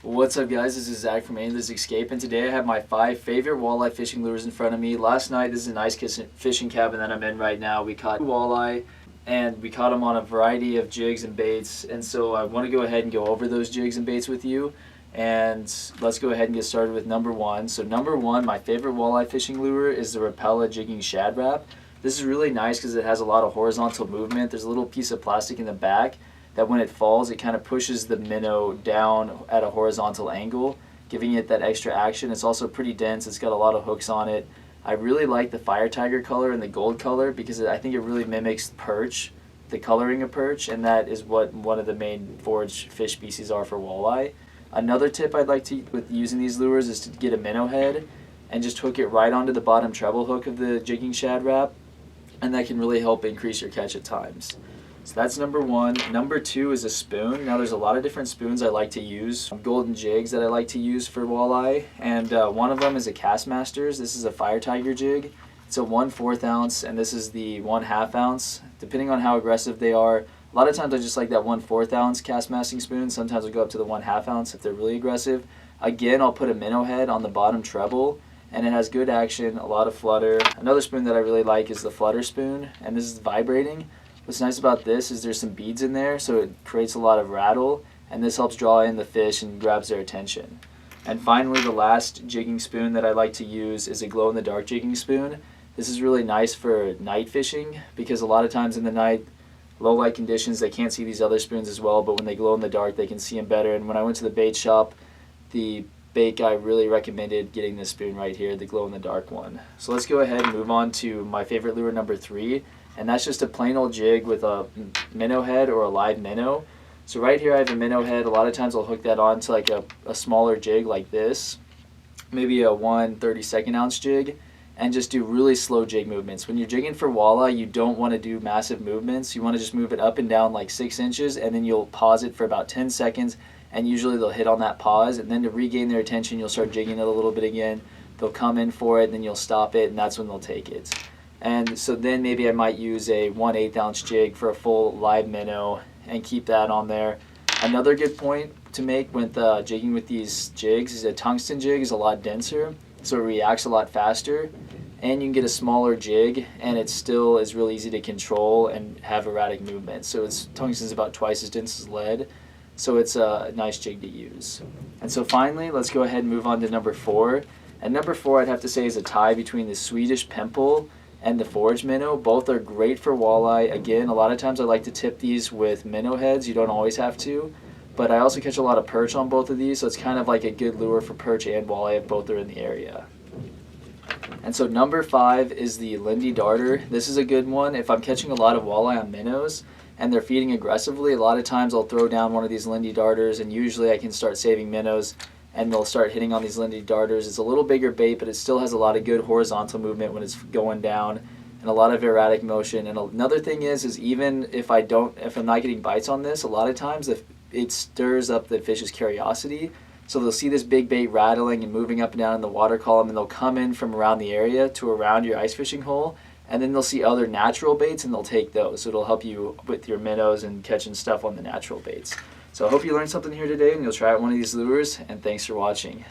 What's up, guys? This is Zach from Angler's Escape, and today I have my 5 favorite walleye fishing lures in front of me. Last night, this is an ice fishing cabin that I'm in right now. We caught walleye, and we caught them on a variety of jigs and baits, and so I want to go ahead and go over those jigs and baits with you. And let's go ahead and get started with number 1. So number 1, my favorite walleye fishing lure is the Rapala Jigging Shad Wrap. This is really nice because it has a lot of horizontal movement. There's a little piece of plastic in the back that when it falls, it kind of pushes the minnow down at a horizontal angle, giving it that extra action. It's also pretty dense. It's got a lot of hooks on it. I really like the fire tiger color and the gold color because I think it really mimics perch, the coloring of perch, and that is what one of the main forage fish species are for walleye. Another tip I'd like to with using these lures is to get a minnow head and just hook it right onto the bottom treble hook of the jigging shad wrap, and that can really help increase your catch at times. So that's number 1. Number 2 is a spoon. Now there's a lot of different spoons I like to use, golden jigs that I like to use for walleye, and one of them is a Kastmaster's. This is a fire tiger jig. It's a 1/4 ounce, and this is the 1/2 ounce. Depending on how aggressive they are, a lot of times I just like that 1/4 ounce cast masting spoon. Sometimes I'll go up to the 1/2 ounce if they're really aggressive. Again, I'll put a minnow head on the bottom treble, and it has good action, a lot of flutter. Another spoon that I really like is the flutter spoon, and this is vibrating. What's nice about this is there's some beads in there, so it creates a lot of rattle, and this helps draw in the fish and grabs their attention. And finally, the last jigging spoon that I like to use is a glow-in-the-dark jigging spoon. This is really nice for night fishing because a lot of times in the night, low light conditions, they can't see these other spoons as well, but when they glow in the dark, they can see them better. And when I went to the bait shop, the bait guy really recommended getting this spoon right here, the glow-in-the-dark one. So let's go ahead and move on to my favorite lure number 3. And that's just a plain old jig with a minnow head or a live minnow. So right here I have a minnow head. A lot of times I'll hook that on to like a smaller jig like this, maybe a 1/32 ounce jig, and just do really slow jig movements. When you're jigging for walleye, you don't want to do massive movements. You want to just move it up and down like 6 inches, and then you'll pause it for about 10 seconds, and usually they'll hit on that pause, and then to regain their attention, you'll start jigging it a little bit again. They'll come in for it, and then you'll stop it, and that's when they'll take it. And so then maybe I might use a 1/8 ounce jig for a full live minnow and keep that on there. Another good point to make with jigging with these jigs is a tungsten jig is a lot denser, so it reacts a lot faster, and you can get a smaller jig and it still is really easy to control and have erratic movement. So tungsten is about twice as dense as lead, so it's a nice jig to use. And so finally, let's go ahead and move on to number 4. And number 4 I'd have to say is a tie between the Swedish Pimple and the Forage minnow. Both are great for walleye. Again, a lot of times I like to tip these with minnow heads. You don't always have to, but I also catch a lot of perch on both of these, so it's kind of like a good lure for perch and walleye if both are in the area. And so number 5 is the Lindy Darter. This is a good one if I'm catching a lot of walleye on minnows and they're feeding aggressively. A lot of times I'll throw down one of these Lindy Darters, and usually I can start saving minnows and they'll start hitting on these Lindy Darters. It's a little bigger bait, but it still has a lot of good horizontal movement when it's going down and a lot of erratic motion. And another thing is even if I'm not getting bites on this, a lot of times it stirs up the fish's curiosity. So they'll see this big bait rattling and moving up and down in the water column, and they'll come in from around the area to around your ice fishing hole, and then they'll see other natural baits and they'll take those. So it'll help you with your minnows and catching stuff on the natural baits. So I hope you learned something here today and you'll try out one of these lures, and thanks for watching.